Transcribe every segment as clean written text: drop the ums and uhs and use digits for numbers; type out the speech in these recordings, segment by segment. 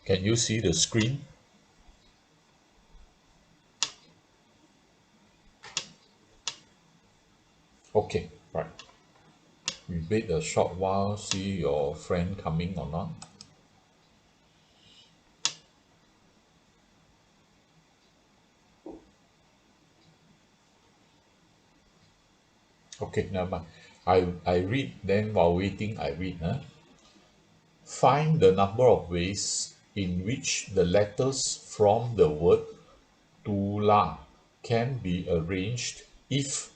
Can you see the screen? Okay, right. We wait a short while, see your friend coming or not. Okay, never mind. I read, then while waiting, I read. Huh? Find the number of ways in which the letters from the word tula can be arranged if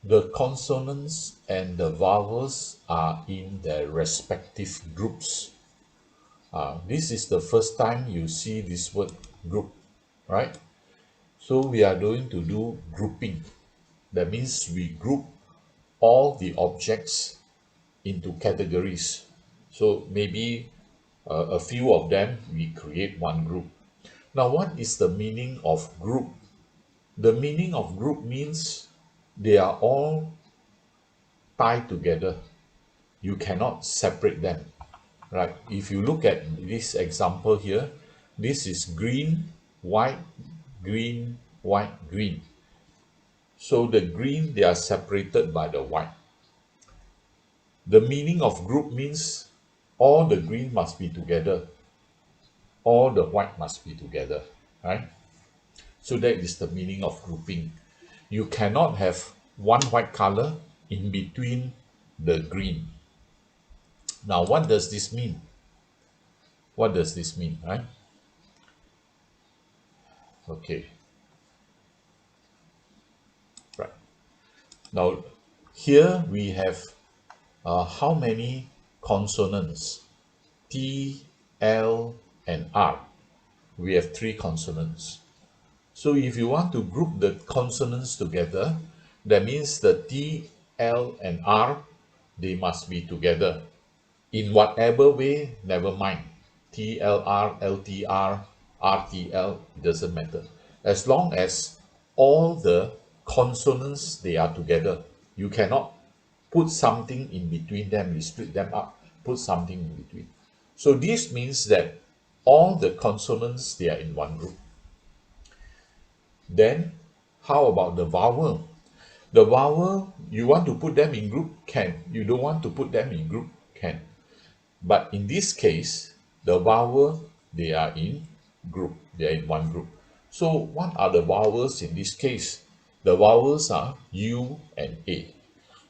the consonants and the vowels are in their respective groups. This is the first time you see this word group, right? So we are going to do grouping. That means we group all the objects into categories. So maybe a few of them we create one group. Now, what is the meaning of group? The meaning of group means they are all tied together. You cannot separate them, right? If you look at this example here, this is green, white, green, white, green. So the green, they are separated by the white. The meaning of group means all the green must be together, all the white must be together, right? So that is the meaning of grouping. You cannot have one white color in between the green. Now, what does this mean? What does this mean, right? Okay, right. Now, here we have how many consonants? T, L, and R. We have three consonants. So if you want to group the consonants together, that means the T, L, and R, they must be together. In whatever way, never mind. TLR, LTR, RTL, it doesn't matter. As long as all the consonants, they are together. You cannot put something in between them, you split them up, put something in between. So this means that all the consonants, they are in one group. Then how about the vowel? The vowel, you want to put them in group? Can. You don't want to put them in group? Can. But in this case, the vowel, they are in group. They are in one group. So what are the vowels in this case? The vowels are U and A.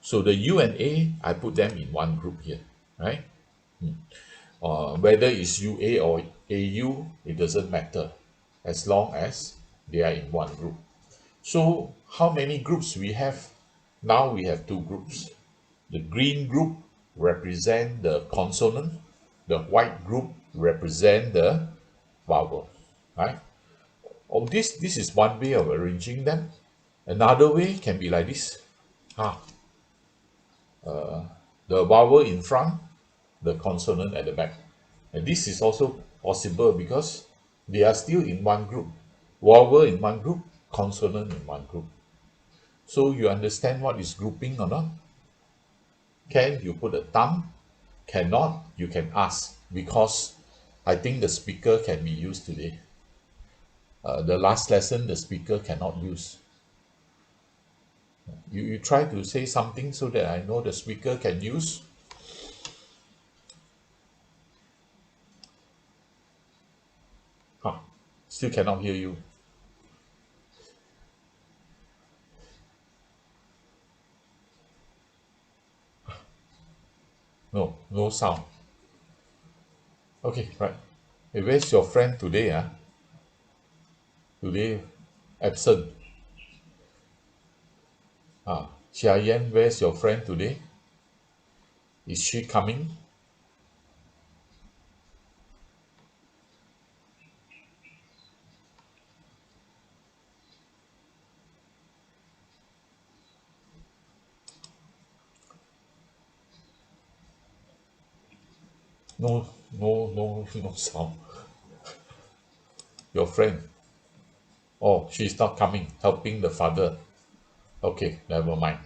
So the U and A, I put them in one group here, right? Whether it's UA or AU, it doesn't matter as long as they are in one group. So how many groups we have? Now we have two groups. The green group represent the consonant. The white group represent the vowel, right? Oh, this is one way of arranging them. Another way can be like this. Ah, the vowel in front, the consonant at the back. And this is also possible because they are still in one group. Vowel in one group, consonant in one group. So you understand what is grouping or not? Can you put a thumb? Cannot, you can ask because I think the speaker can be used today. The last lesson, the speaker cannot use. You try to say something so that I know the speaker can use. Huh, still cannot hear you. No, no sound. Okay, right. Hey, where's your friend today? Today, absent. Chia Yan, where's your friend today? Is she coming? No, no, no, no sound. Your friend. Oh, she's not coming, helping the father. Okay, never mind.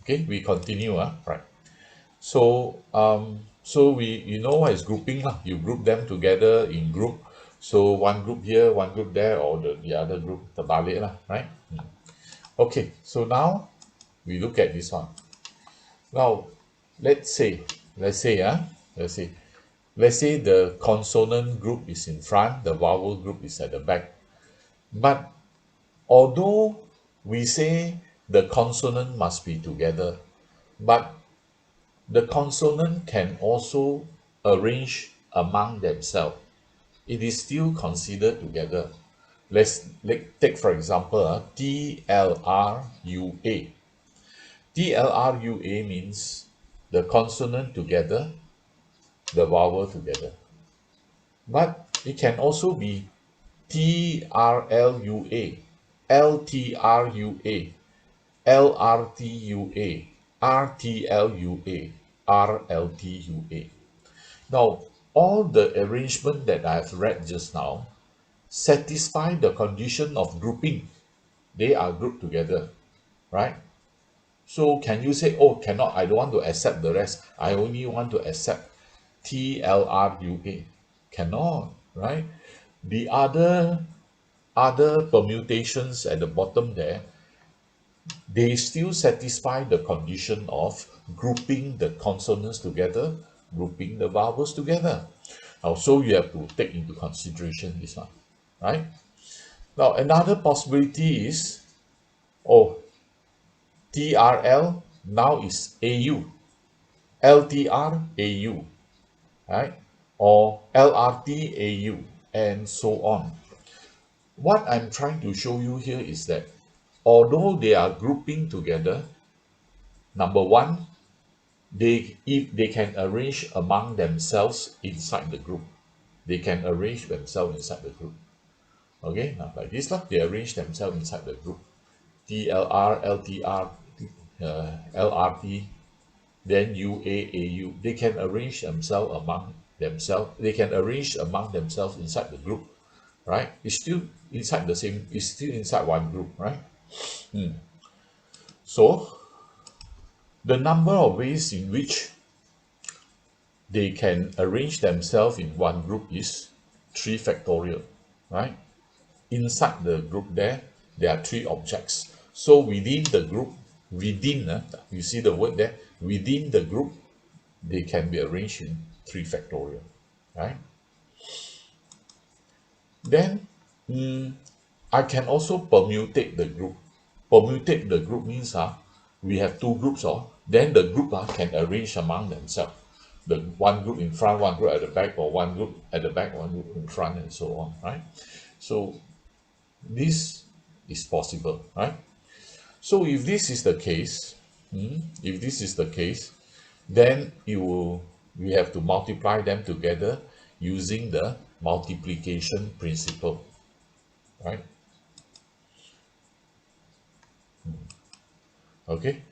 Okay, we continue. Right. So So you know what is grouping lah. You group them together in group. So one group here, one group there, or the other group, terbalik lah, right? Okay, so now we look at this one. Now, let's say, let's say, let's say, let's say the consonant group is in front, the vowel group is at the back. But although we say the consonant must be together, but the consonant can also arrange among themselves. It is still considered together. Take for example, TLRUA. TLRUA means the consonant together, the vowel together. But it can also be TRLUA, LTRUA, LRTUA, RTLUA, RLTUA. Now, all the arrangement that I've read just now satisfy the condition of grouping. They are grouped together, right? So can you say, oh, cannot, I don't want to accept the rest. I only want to accept TLRUA. Cannot, right? The other permutations at the bottom there, they still satisfy the condition of grouping the consonants together, grouping the vowels together. Now, so you have to take into consideration this one, right? Now, another possibility is, oh, TRL now is AU, LTR AU, right? Or LRT AU, and so on. What I'm trying to show you here is that although they are grouping together, number one, if they can arrange among themselves inside the group, they can arrange themselves inside the group. Okay, now like this lah, they arrange themselves inside the group. TLR, LTR, LRT, then UAAU. They can arrange themselves among themselves. They can arrange among themselves inside the group, right? It's still inside the same. It's still inside one group, right? So the number of ways in which they can arrange themselves in one group is 3 factorial, right? Inside the group there are 3 objects. So within the group, you see the word there, within the group, they can be arranged in 3 factorial, right? Then I can also permutate the group. Permutate the group means we have 2 groups, then the group can arrange among themselves. The one group in front, one group at the back, or one group at the back, one group in front, and so on, right? So this is possible, right? So if this is the case, if this is the case, then we have to multiply them together using the multiplication principle, right? Okay,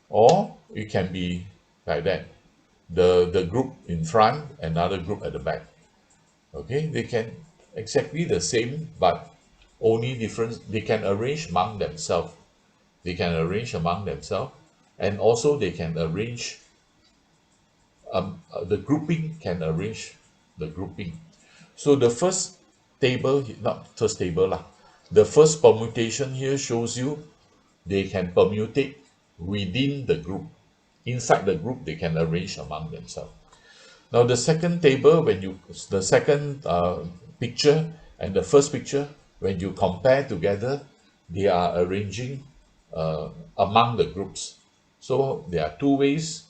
or it can be like that. The group in front, another group at the back. Okay, they can exactly the same, but only difference, they can arrange among themselves. They can arrange among themselves, and also they can arrange, the grouping can arrange the grouping. So the first table, not first table lah, the first permutation here shows you they can permutate within the group. Inside the group, they can arrange among themselves. Now the second table, the second picture and the first picture, when you compare together, they are arranging among the groups. So there are 2 ways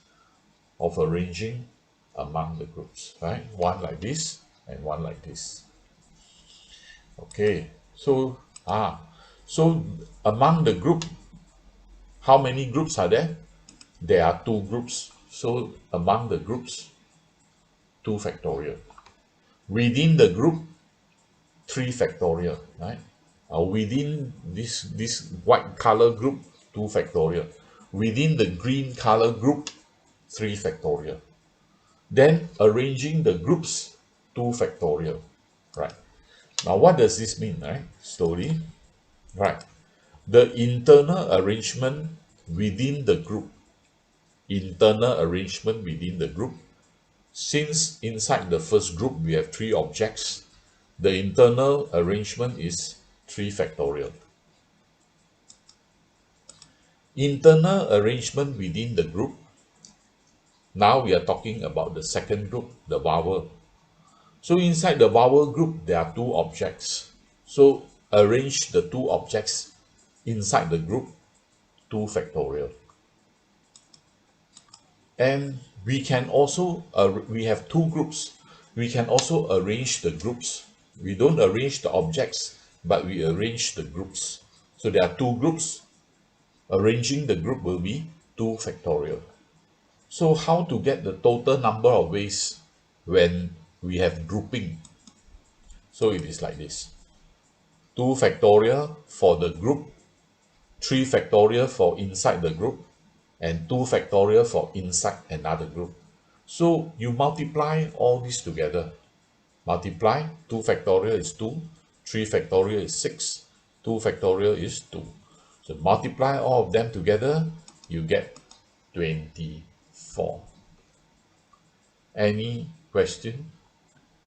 of arranging among the groups, right? One like this and one like this. Okay, so so among the group, how many groups are there? There are 2 groups. So among the groups, 2 factorial. Within the group, 3 factorial, right? Within this white color group, 2 factorial. Within the green color group, 3 factorial. Then arranging the groups, 2 factorial, right? Now what does this mean, right? Slowly, right? The internal arrangement within the group, internal arrangement within the group Since inside the first group we have three objects, the internal arrangement is 3 factorial. Internal arrangement within the group. Now we are talking about the second group, the vowel. So inside the vowel group, there are two objects. So arrange the two objects inside the group 2 factorial. And we can also, we have two groups. We can also arrange the groups. We don't arrange the objects, but we arrange the groups. So there are two groups. Arranging the group will be 2 factorial. So how to get the total number of ways when we have grouping? So it is like this. 2 factorial for the group, 3 factorial for inside the group, and 2 factorial for inside another group. So you multiply all these together. Multiply 2 factorial is 2, 3 factorial is 6, 2 factorial is 2. So multiply all of them together, you get 24. Any question?